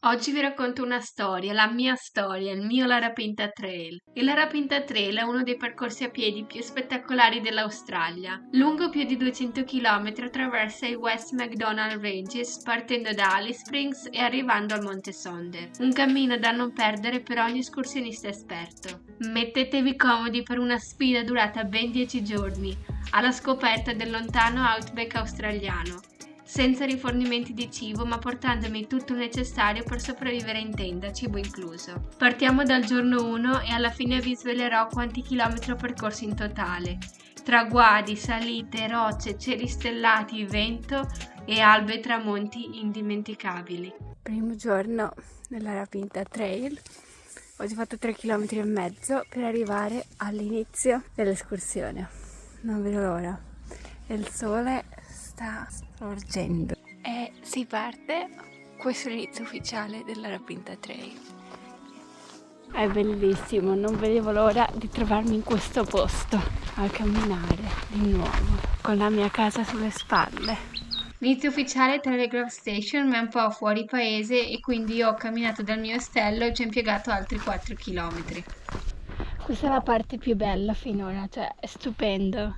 Oggi vi racconto una storia, la mia storia, il mio Larapinta Trail. Il Larapinta Trail è uno dei percorsi a piedi più spettacolari dell'Australia. Lungo più di 200 km attraversa i West MacDonnell Ranges partendo da Alice Springs e arrivando al Monte Sonder. Un cammino da non perdere per ogni escursionista esperto. Mettetevi comodi per una sfida durata ben 10 giorni, alla scoperta del lontano outback australiano, senza rifornimenti di cibo ma portandomi tutto il necessario per sopravvivere in tenda, cibo incluso. Partiamo dal giorno 1 e alla fine vi svelerò quanti chilometri ho percorso in totale. Traguardi, salite, rocce, cieli stellati, vento e albe e tramonti indimenticabili. Primo giorno della Rapinta Trail. Oggi ho fatto 3,5 km per arrivare all'inizio dell'escursione. Non vedo l'ora. Il sole sta sorgendo e si parte. Questo è l'inizio ufficiale della Rapinta Trail. È bellissimo, non vedevo l'ora di trovarmi in questo posto a camminare di nuovo con la mia casa sulle spalle. L'inizio ufficiale è Telegraph Station, ma è un po' fuori paese e quindi ho camminato dal mio ostello e ci ho impiegato altri 4 km. Questa è la parte più bella finora, cioè è stupendo.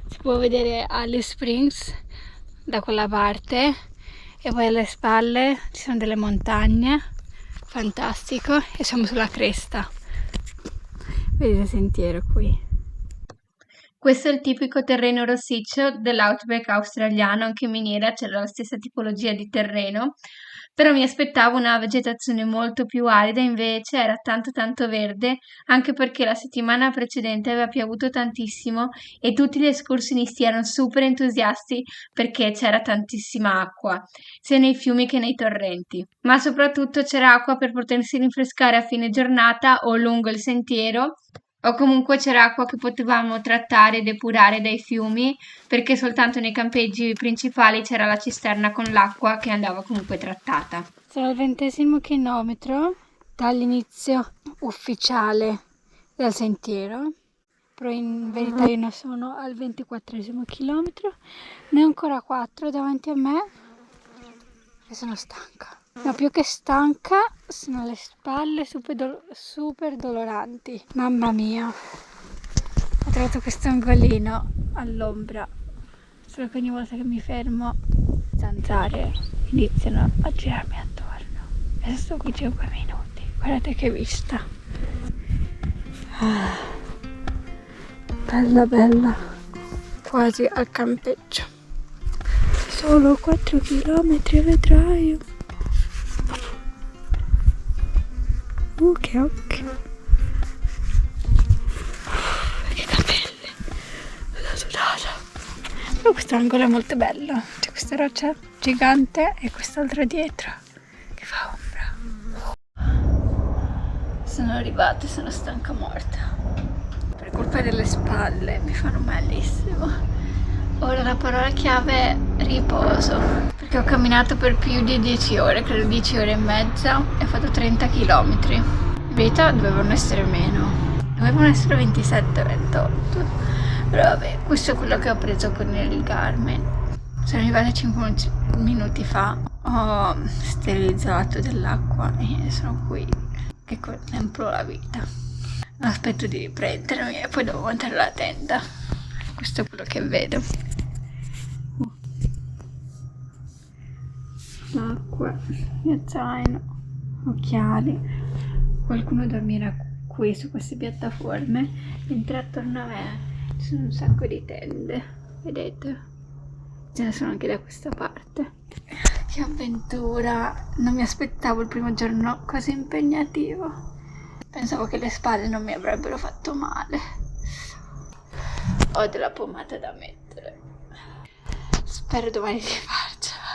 Si può vedere Alice Springs da quella parte e poi alle spalle ci sono delle montagne, fantastico, e siamo sulla cresta. Vedete il sentiero qui. Questo è il tipico terreno rossiccio dell'outback australiano, anche in miniera c'era la stessa tipologia di terreno, però mi aspettavo una vegetazione molto più arida, invece era tanto verde, anche perché la settimana precedente aveva piovuto tantissimo e tutti gli escursionisti erano super entusiasti perché c'era tantissima acqua, sia nei fiumi che nei torrenti. Ma soprattutto c'era acqua per potersi rinfrescare a fine giornata o lungo il sentiero, o comunque c'era acqua che potevamo trattare e depurare dai fiumi, perché soltanto nei campeggi principali c'era la cisterna con l'acqua che andava comunque trattata. Sono al 20° chilometro dall'inizio ufficiale del sentiero, però in verità io ne sono al 24° chilometro, ne ho ancora 4 davanti a me e sono stanca. Ma più che stanca sono le spalle super doloranti. Mamma mia, ho trovato questo angolino all'ombra, solo che ogni volta che mi fermo le zanzare iniziano a girarmi attorno. E sto qui 5 minuti, guardate che vista. Bella, quasi al campeggio. Solo 4 chilometri vedrai. Che occhio. Che capelli. Sono sudata. Però questo angolo è molto bello. C'è questa roccia gigante e quest'altra dietro che fa ombra. Sono arrivata e sono stanca morta. Per colpa delle spalle mi fanno malissimo. Ora la parola chiave è riposo, perché ho camminato per più di 10 ore, credo 10 ore e mezza, e ho fatto 30 km. In verità dovevano essere meno, dovevano essere 27-28, però vabbè, questo è quello che ho preso con il Garmin. Sono arrivata 5 minuti fa, ho sterilizzato dell'acqua e sono qui che contemplo la vita. Aspetto di riprendermi e poi devo montare la tenda. Questo è quello che vedo. L'acqua, mio zaino, occhiali. Qualcuno dormirà qui su queste piattaforme, mentre attorno a me ci sono un sacco di tende. Vedete? Ce ne sono anche da questa parte. Che avventura! Non mi aspettavo il primo giorno così impegnativo. Pensavo che le spalle non mi avrebbero fatto male. Ho della pomata da mettere. Spero domani di farcela.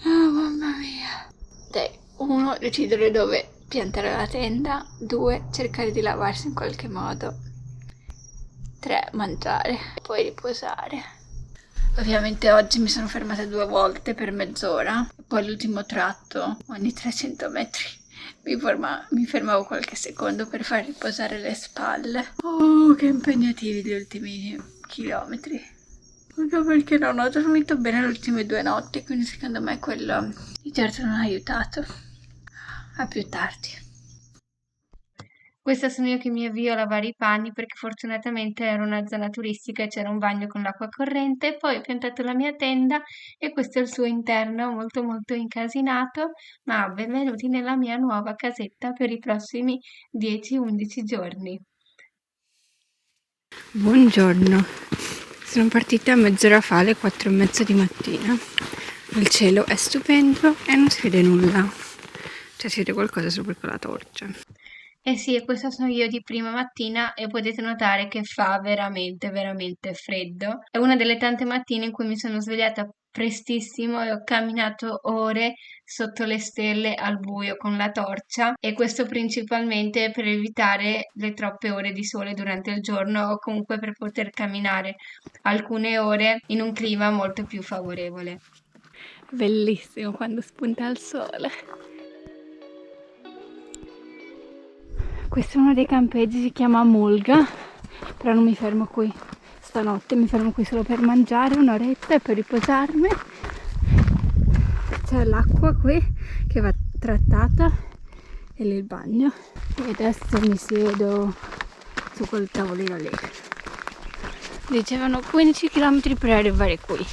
Oh, mamma mia. Dai, 1, decidere dove piantare la tenda. 2, cercare di lavarsi in qualche modo. 3, mangiare. Poi riposare. Ovviamente oggi mi sono fermata 2 volte per mezz'ora. Poi l'ultimo tratto, ogni 300 metri. Mi fermavo qualche secondo per far riposare le spalle. Oh, che impegnativi gli ultimi chilometri. Anche perché non ho dormito bene le ultime 2 notti, quindi secondo me quello di certo non ha aiutato. A più tardi. Questa sono io che mi avvio a lavare i panni perché fortunatamente era una zona turistica e c'era un bagno con l'acqua corrente. Poi ho piantato la mia tenda e questo è il suo interno molto molto incasinato, ma benvenuti nella mia nuova casetta per i prossimi 10-11 giorni. Buongiorno, sono partita mezz'ora fa alle 4:30 di mattina. Il cielo è stupendo e non si vede nulla. Cioè si vede qualcosa solo per la torcia. Eh sì, e questa sono io di prima mattina e potete notare che fa veramente, veramente freddo. È una delle tante mattine in cui mi sono svegliata prestissimo e ho camminato ore sotto le stelle al buio con la torcia e questo principalmente per evitare le troppe ore di sole durante il giorno o comunque per poter camminare alcune ore in un clima molto più favorevole. Bellissimo quando spunta il sole. Questo è uno dei campeggi, si chiama Mulga, però non mi fermo qui stanotte, mi fermo qui solo per mangiare un'oretta e per riposarmi. C'è l'acqua qui che va trattata e lì il bagno. E adesso mi siedo su quel tavolino lì. Dicevano 15 km per arrivare qui,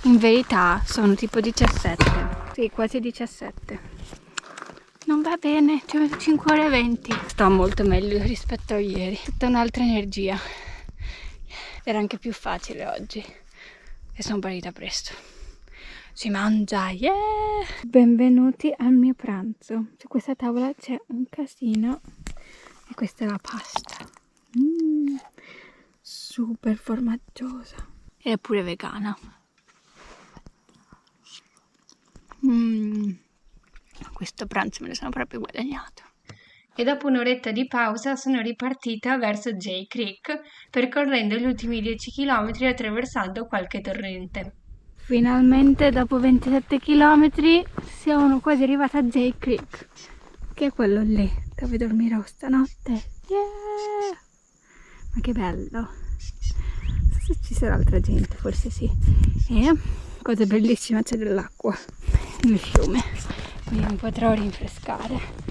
in verità sono tipo 17, sì, quasi 17. Non va bene, ci ho messo 5 ore e 20. Sto molto meglio rispetto a ieri, tutta un'altra energia. Era anche più facile oggi e sono partita presto. Si mangia, yeah! Benvenuti al mio pranzo. Su questa tavola c'è un casino e questa è la pasta. Super formaggiosa. Ed è pure vegana. Questo pranzo me lo sono proprio guadagnato. E dopo un'oretta di pausa sono ripartita verso Jay Creek, percorrendo gli ultimi 10 km e attraversando qualche torrente. Finalmente dopo 27 km siamo quasi arrivati a Jay Creek, che è quello lì dove dormirò stanotte. Yeah! Ma che bello! Se ci sarà altra gente, forse sì. E cosa bellissima, c'è dell'acqua nel fiume, quindi mi potrò rinfrescare.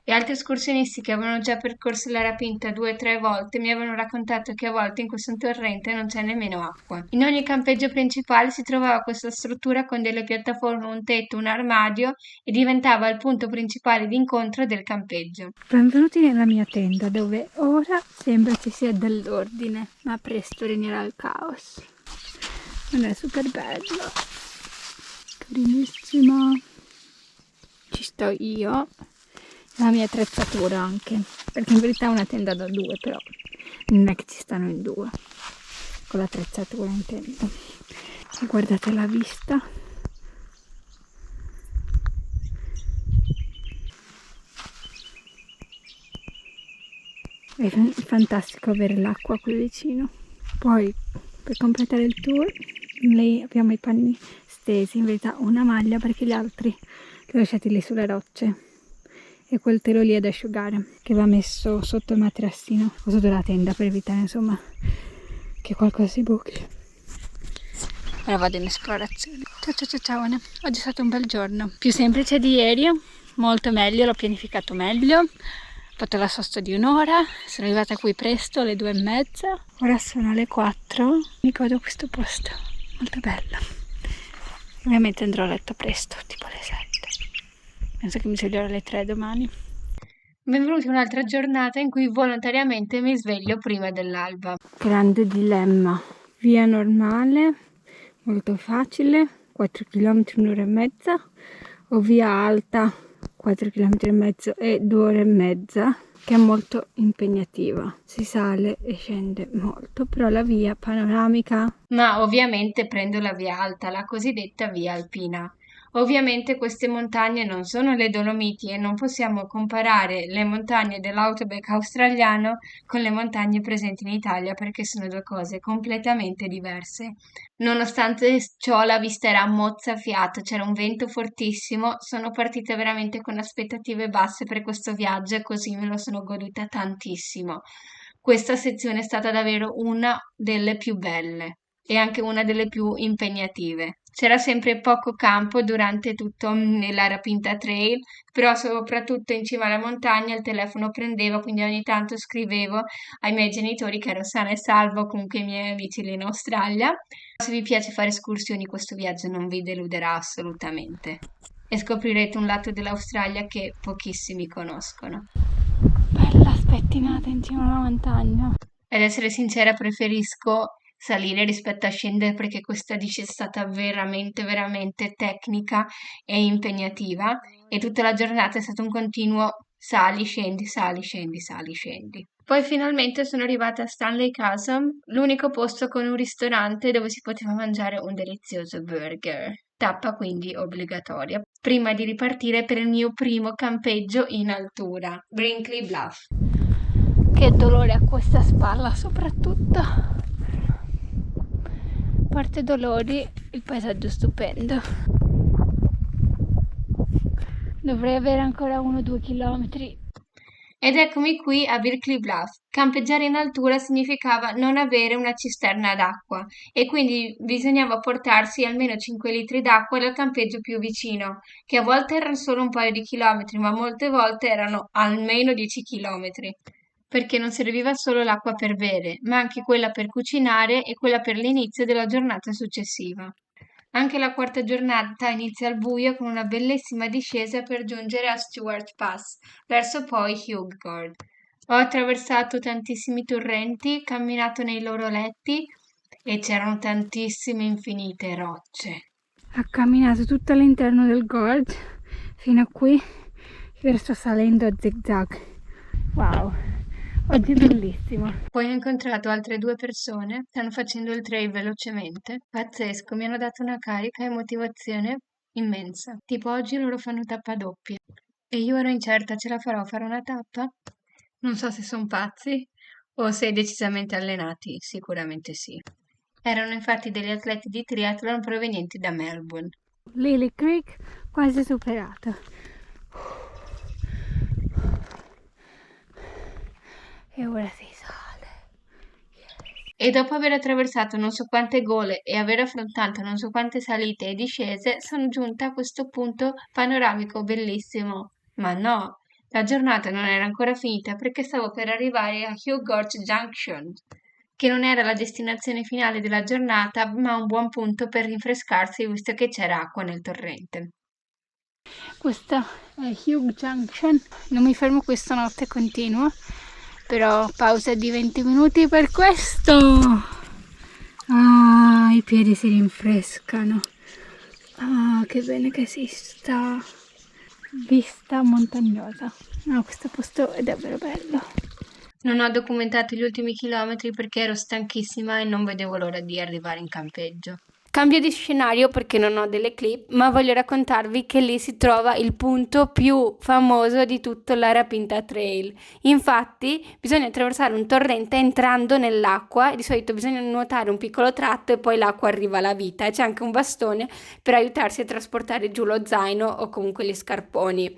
E altri escursionisti che avevano già percorso la rapinta 2 o 3 volte mi avevano raccontato che a volte in questo torrente non c'è nemmeno acqua. In ogni campeggio principale si trovava questa struttura con delle piattaforme, un tetto, un armadio e diventava il punto principale di incontro del campeggio. Benvenuti nella mia tenda dove ora sembra ci sia dell'ordine, ma presto regnerà il caos. Non è super bello, carinissimo. Ci sto io, la mia attrezzatura anche, perché in verità è una tenda da 2, però non è che ci stanno in 2, con l'attrezzatura intendo. E guardate la vista. È fantastico avere l'acqua qui vicino. Poi per completare il tour lì abbiamo i panni stesi, in verità una maglia perché gli altri li ho lasciati lì sulle rocce e quel telo lì è da asciugare che va messo sotto il materassino o sotto la tenda per evitare insomma che qualcosa si buchi. Ora vado in esplorazione. Ciao ciao ciao ciao. Oggi è stato un bel giorno, più semplice di ieri, molto meglio, l'ho pianificato meglio. Ho fatto la sosta di un'ora, sono arrivata qui presto alle 2:30, ora sono le 4, mi godo questo posto, molto bello. Ovviamente andrò a letto presto, tipo alle 7, penso che mi sveglierò alle 3 domani. Benvenuti in un'altra giornata in cui volontariamente mi sveglio prima dell'alba. Grande dilemma, via normale, molto facile, 4 km un'ora e mezza, o via alta, 4 km e mezzo e 2 ore e mezza, che è molto impegnativa. Si sale e scende molto, però la via panoramica. Ma ovviamente prendo la via alta, la cosiddetta via alpina. Ovviamente queste montagne non sono le Dolomiti e non possiamo comparare le montagne dell'Outback australiano con le montagne presenti in Italia perché sono due cose completamente diverse. Nonostante ciò la vista era mozzafiato, c'era un vento fortissimo, sono partita veramente con aspettative basse per questo viaggio e così me lo sono goduta tantissimo. Questa sezione è stata davvero una delle più belle. e anche una delle più impegnative. C'era sempre poco campo durante tutto la Rapinta Trail, però soprattutto in cima alla montagna il telefono prendeva, quindi ogni tanto scrivevo ai miei genitori che ero sana e salva, o comunque ai miei amici lì in Australia. Se vi piace fare escursioni, questo viaggio non vi deluderà assolutamente e scoprirete un lato dell'Australia che pochissimi conoscono. Bella spettinata in cima alla montagna. Ad essere sincera, preferisco salire rispetto a scendere perché questa discesa è stata veramente, veramente tecnica e impegnativa e tutta la giornata è stato un continuo sali, scendi, sali, scendi, sali, scendi. Poi finalmente sono arrivata a Stanley Chasm, l'unico posto con un ristorante dove si poteva mangiare un delizioso burger. Tappa quindi obbligatoria, prima di ripartire per il mio primo campeggio in altura, Brinkley Bluff. Che dolore a questa spalla soprattutto. A parte dolori, il paesaggio è stupendo. Dovrei avere ancora 1-2 chilometri. Ed eccomi qui a Brinkley Bluff. Campeggiare in altura significava non avere una cisterna d'acqua e quindi bisognava portarsi almeno 5 litri d'acqua dal campeggio più vicino, che a volte erano solo un paio di chilometri, ma molte volte erano almeno 10 chilometri, perché non serviva solo l'acqua per bere, ma anche quella per cucinare e quella per l'inizio della giornata successiva. Anche la quarta giornata inizia al buio con una bellissima discesa per giungere a Stewart Pass, verso poi Hugord. Ho attraversato tantissimi torrenti, camminato nei loro letti e c'erano tantissime infinite rocce. Ho camminato tutto all'interno del gorge fino a qui, ora sto salendo a zigzag. Wow, oggi è bellissimo. Poi ho incontrato altre 2 persone, stanno facendo il trail velocemente. Pazzesco, mi hanno dato una carica e motivazione immensa. Tipo oggi loro fanno tappa doppia. E io ero incerta, ce la farò a fare una tappa? Non so se sono pazzi o se decisamente allenati, sicuramente sì. Erano infatti degli atleti di triathlon provenienti da Melbourne. Lily Creek quasi superato. E ora si sale. E dopo aver attraversato non so quante gole e aver affrontato non so quante salite e discese, sono giunta a questo punto panoramico bellissimo. Ma no, la giornata non era ancora finita perché stavo per arrivare a Hugh Gorge Junction, che non era la destinazione finale della giornata, ma un buon punto per rinfrescarsi visto che c'era acqua nel torrente. Questa è Hugh Junction. Non mi fermo qui stanotte, continuo. Però pausa di 20 minuti per questo. Ah, i piedi si rinfrescano. Ah, che bene che si sta. Vista montagnosa. No, questo posto è davvero bello. Non ho documentato gli ultimi chilometri perché ero stanchissima e non vedevo l'ora di arrivare in campeggio. Cambio di scenario perché non ho delle clip, ma voglio raccontarvi che lì si trova il punto più famoso di tutto la Rapinta Trail. Infatti bisogna attraversare un torrente entrando nell'acqua e di solito bisogna nuotare un piccolo tratto e poi l'acqua arriva alla vita e c'è anche un bastone per aiutarsi a trasportare giù lo zaino o comunque gli scarponi.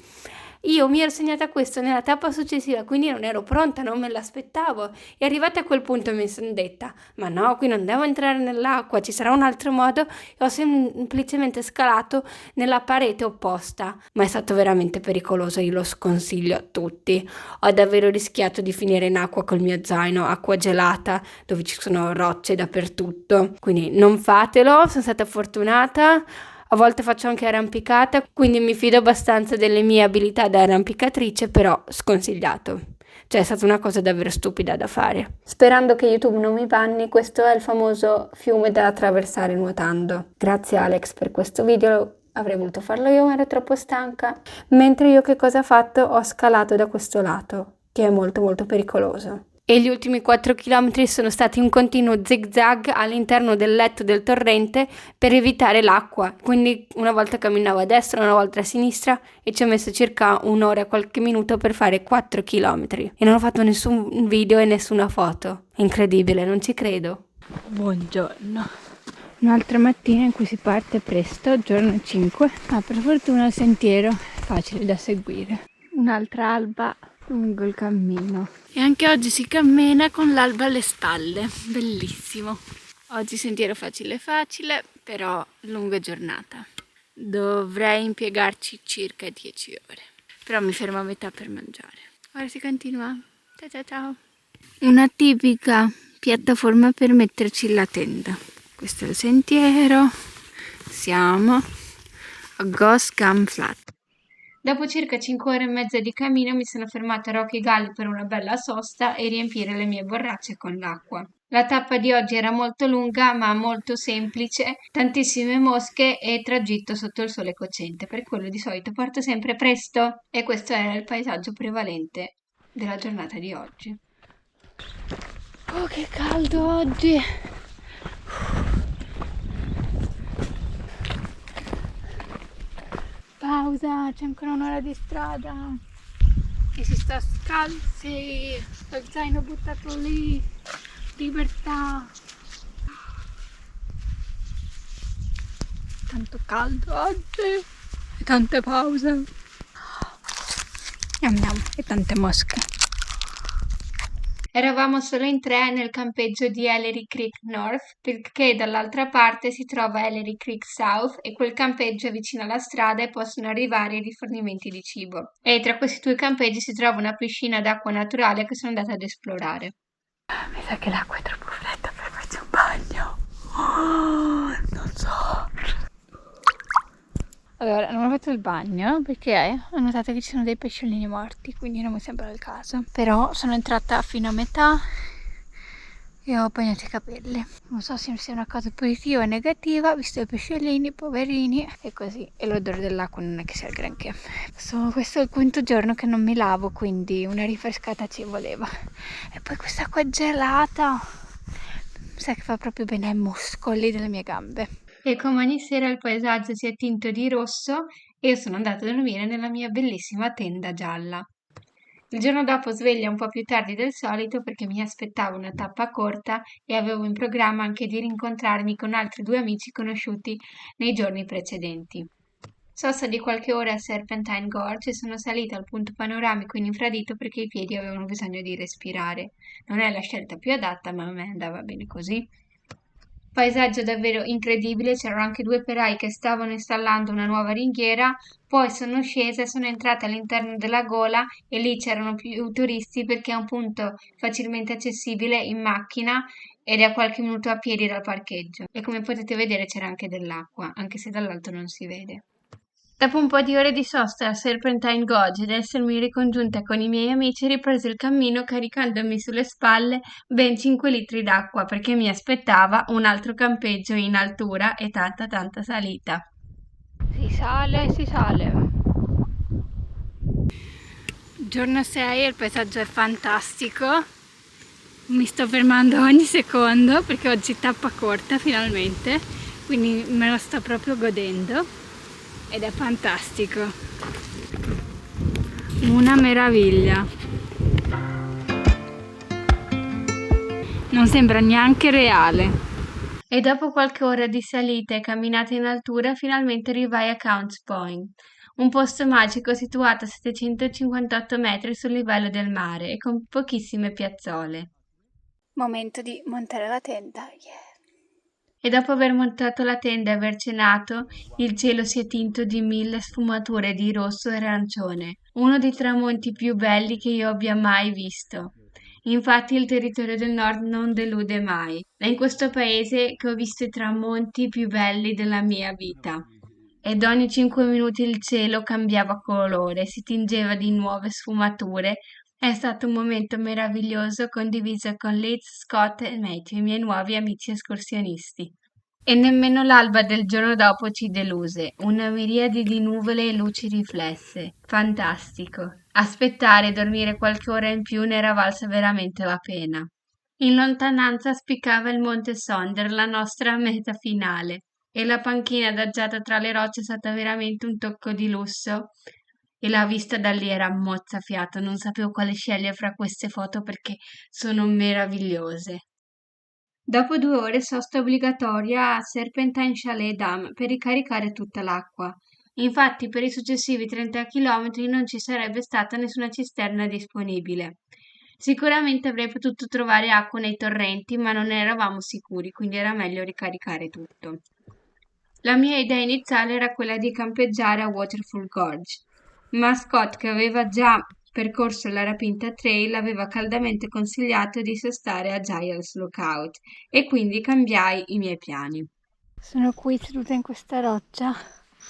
Io mi ero segnata questo nella tappa successiva, quindi non ero pronta, non me l'aspettavo. E arrivata a quel punto mi sono detta, ma no, qui non devo entrare nell'acqua, ci sarà un altro modo. E ho semplicemente scalato nella parete opposta. Ma è stato veramente pericoloso, io lo sconsiglio a tutti. Ho davvero rischiato di finire in acqua col mio zaino, acqua gelata, dove ci sono rocce dappertutto. Quindi non fatelo, sono stata fortunata. A volte faccio anche arrampicata, quindi mi fido abbastanza delle mie abilità da arrampicatrice, però sconsigliato. Cioè è stata una cosa davvero stupida da fare. Sperando che YouTube non mi banni, questo è il famoso fiume da attraversare nuotando. Grazie Alex per questo video, avrei voluto farlo io ma ero troppo stanca. Mentre io che cosa ho fatto? Ho scalato da questo lato, che è molto molto pericoloso. E gli ultimi 4 chilometri sono stati un continuo zigzag all'interno del letto del torrente per evitare l'acqua. Quindi una volta camminavo a destra, una volta a sinistra e ci ho messo circa un'ora e qualche minuto per fare 4 chilometri. E non ho fatto nessun video e nessuna foto. Incredibile, non ci credo. Buongiorno. Un'altra mattina in cui si parte presto, giorno 5. Per fortuna il sentiero è facile da seguire. Un'altra alba lungo il cammino. E anche oggi si cammina con l'alba alle spalle, bellissimo. Oggi sentiero facile facile, però lunga giornata. Dovrei impiegarci circa 10 ore, però mi fermo a metà per mangiare. Ora si continua. Ciao ciao ciao. Una tipica piattaforma per metterci la tenda. Questo è il sentiero. Siamo a Ghost Gum Flat. Dopo circa 5 ore e mezza di cammino mi sono fermata a Rocky Gully per una bella sosta e riempire le mie borracce con l'acqua. La tappa di oggi era molto lunga ma molto semplice, tantissime mosche e tragitto sotto il sole cocente, per quello di solito parto sempre presto e questo era il paesaggio prevalente della giornata di oggi. Oh, che caldo oggi! Pausa, c'è ancora un'ora di strada e si sta scalzi, lo zaino buttato lì, libertà. Tanto caldo oggi e tante pause. Yum yum, e tante mosche. Eravamo solo in 3 nel campeggio di Ellery Creek North, perché dall'altra parte si trova Ellery Creek South e quel campeggio è vicino alla strada e possono arrivare i rifornimenti di cibo. E tra questi due campeggi si trova una piscina d'acqua naturale che sono andata ad esplorare. Mi sa che l'acqua è troppo fredda per farci un bagno. Non so. Allora, non ho fatto il bagno perché ho notato che ci sono dei pesciolini morti, quindi non mi sembra il caso. Però sono entrata fino a metà e ho bagnato i capelli. Non so se sia una cosa positiva o negativa, visto i pesciolini, poverini, e così. E l'odore dell'acqua non è che sia il granché. Questo è il quinto giorno che non mi lavo, quindi una rinfrescata ci voleva. E poi quest'acqua gelata, mi sa che fa proprio bene ai muscoli delle mie gambe. E come ogni sera il paesaggio si è tinto di rosso e io sono andata a dormire nella mia bellissima tenda gialla. Il giorno dopo sveglia un po' più tardi del solito perché mi aspettavo una tappa corta e avevo in programma anche di rincontrarmi con altri 2 amici conosciuti nei giorni precedenti. Sosta di qualche ora a Serpentine Gorge e sono salita al punto panoramico in infradito perché i piedi avevano bisogno di respirare. Non è la scelta più adatta, ma a me andava bene così. Paesaggio davvero incredibile, c'erano anche 2 operai che stavano installando una nuova ringhiera, poi sono scesa e sono entrata all'interno della gola e lì c'erano più turisti perché è un punto facilmente accessibile in macchina ed è a qualche minuto a piedi dal parcheggio. E come potete vedere c'era anche dell'acqua, anche se dall'alto non si vede. Dopo un po' di ore di sosta a Serpentine Gorge ed essermi ricongiunta con i miei amici, riprese il cammino caricandomi sulle spalle ben 5 litri d'acqua perché mi aspettava un altro campeggio in altura e tanta tanta salita. Si sale, si sale. Giorno 6, il paesaggio è fantastico. Mi sto fermando ogni secondo perché oggi tappa corta finalmente, quindi me lo sto proprio godendo ed è fantastico. Una meraviglia. Non sembra neanche reale. E dopo qualche ora di salita e camminata in altura, finalmente arrivai a Counts Point, un posto magico situato a 758 metri sul livello del mare e con pochissime piazzole. Momento di montare la tenda. Yeah. E dopo aver montato la tenda e aver cenato, il cielo si è tinto di 1000 sfumature di rosso e arancione, uno dei tramonti più belli che io abbia mai visto. Infatti il territorio del nord non delude mai. È in questo paese che ho visto i tramonti più belli della mia vita. Ed ogni 5 minuti il cielo cambiava colore, si tingeva di nuove sfumature. È stato un momento meraviglioso condiviso con Liz, Scott e Matthew, i miei nuovi amici escursionisti. E nemmeno l'alba del giorno dopo ci deluse, una miriade di nuvole e luci riflesse. Fantastico. Aspettare e dormire qualche ora in più ne era valsa veramente la pena. In lontananza spiccava il monte Sonder, la nostra meta finale, e la panchina adagiata tra le rocce è stata veramente un tocco di lusso. E la vista da lì era mozzafiato, non sapevo quale scegliere fra queste foto perché sono meravigliose. Dopo 2 ore sosta obbligatoria a Serpentine Chalet Dam per ricaricare tutta l'acqua. Infatti per i successivi 30 chilometri non ci sarebbe stata nessuna cisterna disponibile. Sicuramente avrei potuto trovare acqua nei torrenti, ma non ne eravamo sicuri, quindi era meglio ricaricare tutto. La mia idea iniziale era quella di campeggiare a Waterfall Gorge, ma Scott, che aveva già percorso la Rapinta Trail, aveva caldamente consigliato di sostare a Giles Lookout e quindi cambiai i miei piani. Sono qui seduta in questa roccia,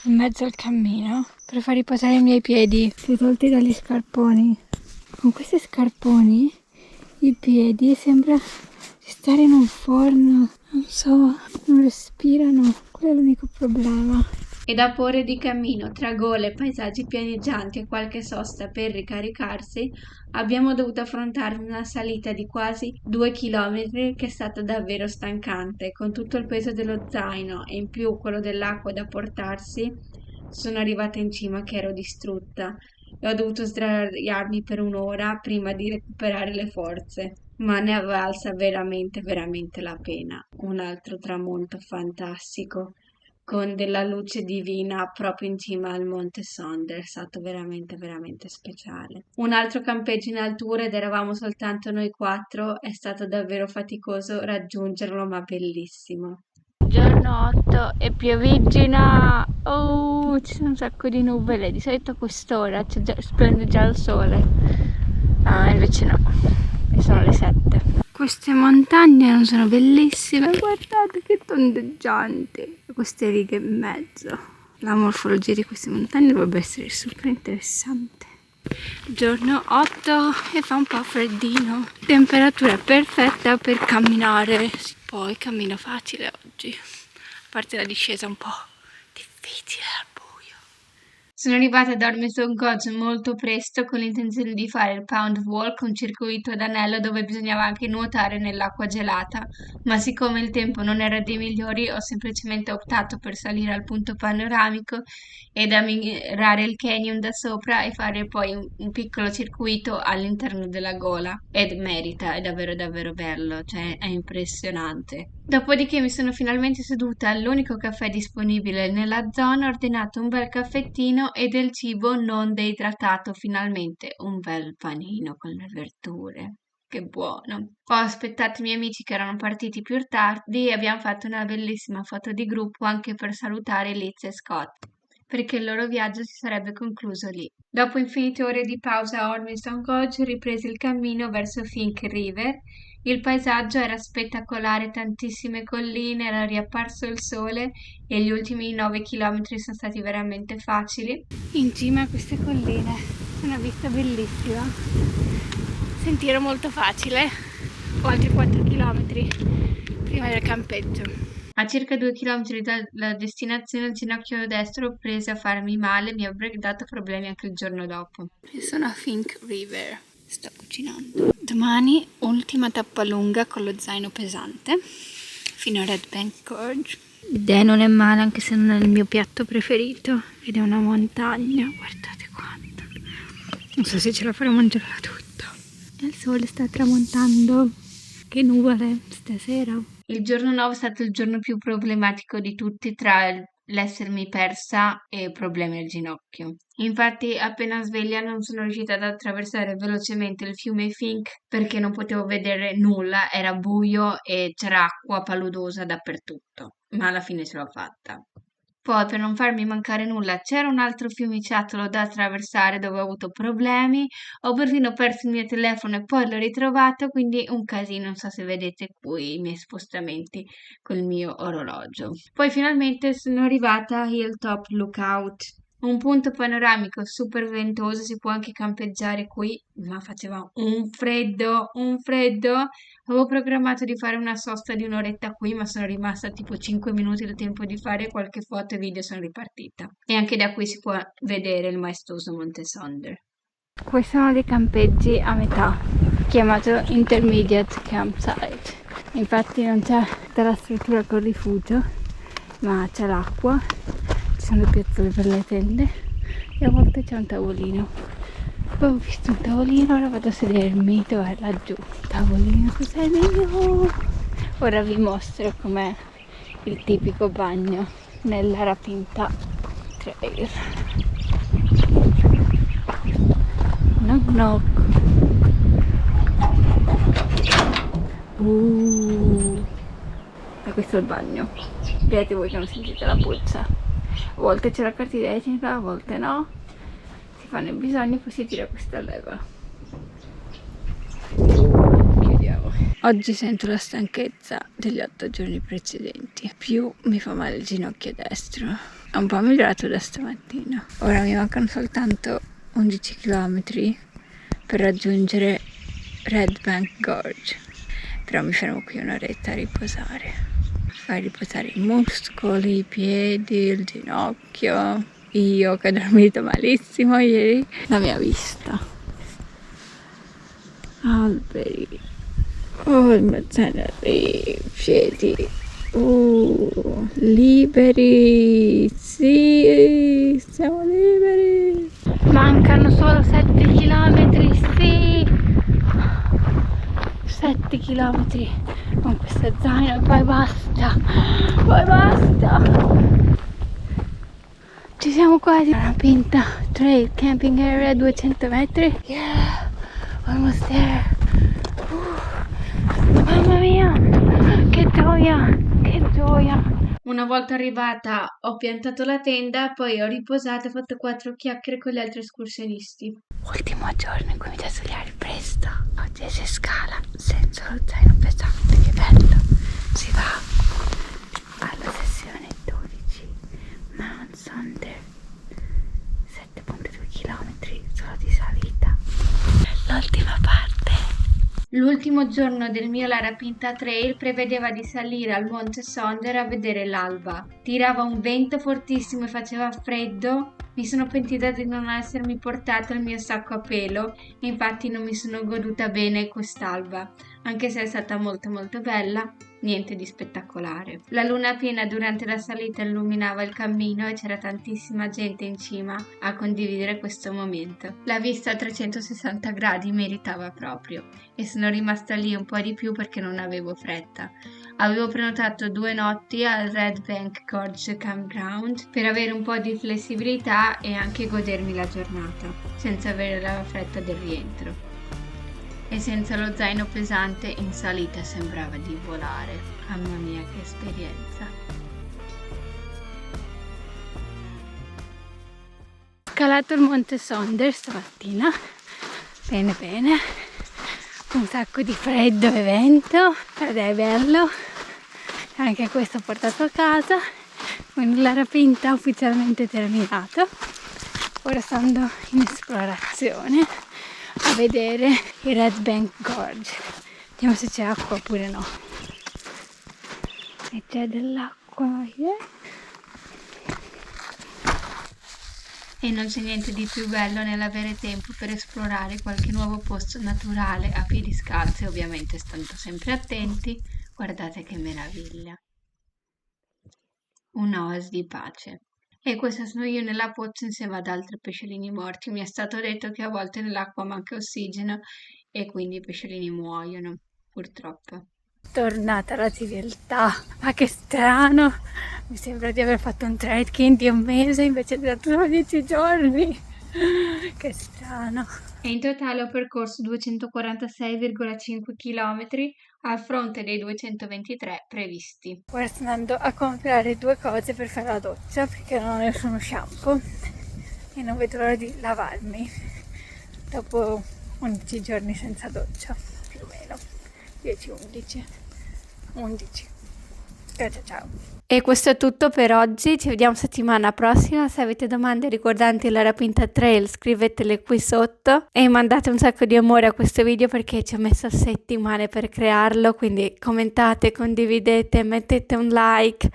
in mezzo al cammino, per far riposare i miei piedi, tolti dagli scarponi. Con questi scarponi i piedi sembra di stare in un forno, non so, non respirano, quello è l'unico problema. E dopo ore di cammino tra gole, paesaggi pianeggianti e qualche sosta per ricaricarsi, abbiamo dovuto affrontare una salita di quasi 2 chilometri che è stata davvero stancante, con tutto il peso dello zaino e in più quello dell'acqua da portarsi. Sono arrivata in cima che ero distrutta e ho dovuto sdraiarmi per un'ora prima di recuperare le forze, ma ne è valsa veramente, veramente la pena. Un altro tramonto fantastico con della luce divina proprio in cima al Monte Sonder, è stato veramente, veramente speciale. Un altro campeggio in altura ed eravamo soltanto noi 4, è stato davvero faticoso raggiungerlo, ma bellissimo. Giorno 8 e pioviggina, oh, ci sono un sacco di nuvole, di solito a quest'ora splende già il sole, invece no, e sono le 7. Queste montagne non sono bellissime, guardate che tondeggianti, queste righe in mezzo. La morfologia di queste montagne dovrebbe essere super interessante. Giorno 8 e fa un po' freddino, temperatura perfetta per camminare. Poi cammino facile oggi, a parte la discesa un po' difficile al buio. Sono arrivata ad Ormiston Gorge molto presto con l'intenzione di fare il Pound Walk, un circuito ad anello dove bisognava anche nuotare nell'acqua gelata, ma siccome il tempo non era dei migliori ho semplicemente optato per salire al punto panoramico ed ammirare il canyon da sopra e fare poi un piccolo circuito all'interno della gola. Ed merita, è davvero davvero bello, cioè è impressionante. Dopodiché mi sono finalmente seduta all'unico caffè disponibile nella zona, ho ordinato un bel caffettino e del cibo non deidratato, finalmente un bel panino con le verdure. Che buono! Ho aspettato i miei amici che erano partiti più tardi e abbiamo fatto una bellissima foto di gruppo anche per salutare Liz e Scott, perché il loro viaggio si sarebbe concluso lì. Dopo infinite ore di pausa a Ormiston Gorge, riprese il cammino verso Fink River. Il paesaggio era spettacolare, tantissime colline, era riapparso il sole e gli ultimi 9 chilometri sono stati veramente facili. In cima a queste colline, una vista bellissima, sentiero molto facile, ho altri 4 chilometri prima del campeggio. A circa 2 chilometri dalla destinazione il ginocchio destro prese a farmi male, mi avrebbe dato problemi anche il giorno dopo. Sono a Fink River, sto cucinando. Domani ultima tappa lunga con lo zaino pesante fino a Red Bank Gorge. L'idea non è male anche se non è il mio piatto preferito ed è una montagna, guardate quanto. Non so se ce la farò a mangiarla tutta. E il sole sta tramontando, che nuvole stasera. Il giorno 9 è stato il giorno più problematico di tutti tra l'essermi persa e problemi al ginocchio. Infatti, appena sveglia non sono riuscita ad attraversare velocemente il fiume Fink perché non potevo vedere nulla, era buio e c'era acqua paludosa dappertutto, ma alla fine ce l'ho fatta. Poi, per non farmi mancare nulla, c'era un altro fiumiciattolo da attraversare dove ho avuto problemi. Ho perfino perso il mio telefono e poi l'ho ritrovato, quindi un casino. Non so se vedete qui i miei spostamenti col mio orologio. Poi finalmente sono arrivata a Hilltop Lookout, un punto panoramico super ventoso, si può anche campeggiare qui, ma faceva un freddo, un freddo. Avevo programmato di fare una sosta di un'oretta qui, ma sono rimasta tipo 5 minuti del tempo di fare qualche foto e video e sono ripartita. E anche da qui si può vedere il maestoso Monte Sonder. Questi sono dei campeggi a metà, chiamato Intermediate Campsite. Infatti non c'è tutta la struttura col rifugio, ma c'è l'acqua, ci sono le piazzole per le tende e a volte c'è un tavolino. Poi ho visto un tavolino, ora vado a sedermi, dov'è? Laggiù, tavolino, cos'è mio? Ora vi mostro com'è il tipico bagno nella Rapinta Trail. Knock knock. E questo è il bagno. Vedete voi che non sentite la puzza. A volte c'è la carta igienica, a volte no. Si fanno i bisogni, poi si tira questa leva. Chiudiamo. Oggi sento la stanchezza degli 8 giorni precedenti. Più mi fa male il ginocchio destro. È un po' migliorato da stamattina. Ora mi mancano soltanto 11 km per raggiungere Red Bank Gorge. Però mi fermo qui un'oretta a riposare. Fai riposare i muscoli, i piedi, il ginocchio. Io che ho dormito malissimo ieri. La mia vista. Alberi. Oh, il mezzaneri, piedi. Liberi. Sì, siamo liberi. Mancano solo 7 km, sì. 7 km con questo zaino e poi basta. Poi basta. Ci siamo quasi. La Pinta Trail Camping Area, 200 metri. Yeah, almost there. Mamma mia, che gioia, che gioia. Una volta arrivata ho piantato la tenda, poi ho riposato e fatto 4 chiacchiere con gli altri escursionisti. Ultimo giorno in cui mi devo svegliare presto. Oggi si scala senza lo zaino pesante, che bello. Si va alla sessione 12 Mount Sonder, 7,2 km solo di salita. L'ultima parte. L'ultimo giorno del mio Lara Pinta Trail prevedeva di salire al Monte Sonder a vedere l'alba. Tirava un vento fortissimo e faceva freddo. Mi sono pentita di non essermi portato il mio sacco a pelo, infatti non mi sono goduta bene quest'alba, anche se è stata molto molto bella, niente di spettacolare. La luna piena durante la salita illuminava il cammino e c'era tantissima gente in cima a condividere questo momento. La vista a 360 gradi meritava proprio e sono rimasta lì un po' di più perché non avevo fretta. Avevo prenotato 2 notti al Red Bank Gorge Campground per avere un po' di flessibilità e anche godermi la giornata, senza avere la fretta del rientro. E senza lo zaino pesante in salita sembrava di volare. Mamma mia, che esperienza! Ho scalato il Monte Sonder stamattina, bene bene, un sacco di freddo e vento, ed è bello. Anche questo ho portato a casa, quindi la rapinta ufficialmente terminato. Ora sto andando in esplorazione a vedere il Red Bank Gorge. Vediamo se c'è acqua oppure no. E c'è dell'acqua, E non c'è niente di più bello nell'avere tempo per esplorare qualche nuovo posto naturale a piedi scalzi, ovviamente stando sempre attenti. Guardate che meraviglia! Un'oasi di pace. E questa sono io nella pozza insieme ad altri pesciolini morti. Mi è stato detto che a volte nell'acqua manca ossigeno e quindi i pesciolini muoiono, purtroppo. tornata la civiltà. Ma che strano, mi sembra di aver fatto un trekking di un mese invece di solo 10 giorni. Che strano. E in totale ho percorso 246,5 km a fronte dei 223 previsti. Ora sto andando a comprare 2 cose per fare la doccia perché non ho nessuno shampoo e non vedo l'ora di lavarmi dopo 11 giorni senza doccia, più o meno 10-11. Ciao. E questo è tutto per oggi, ci vediamo settimana prossima. Se avete domande riguardanti la Rapinta Trail scrivetele qui sotto e mandate un sacco di amore a questo video perché ci ho messo settimane per crearlo, quindi commentate, condividete, mettete un like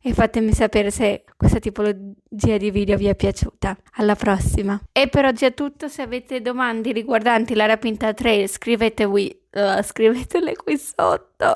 e fatemi sapere se questa tipologia di video vi è piaciuta. Alla prossima! E per oggi è tutto, se avete domande riguardanti la Rapinta Trail scrivetele qui sotto.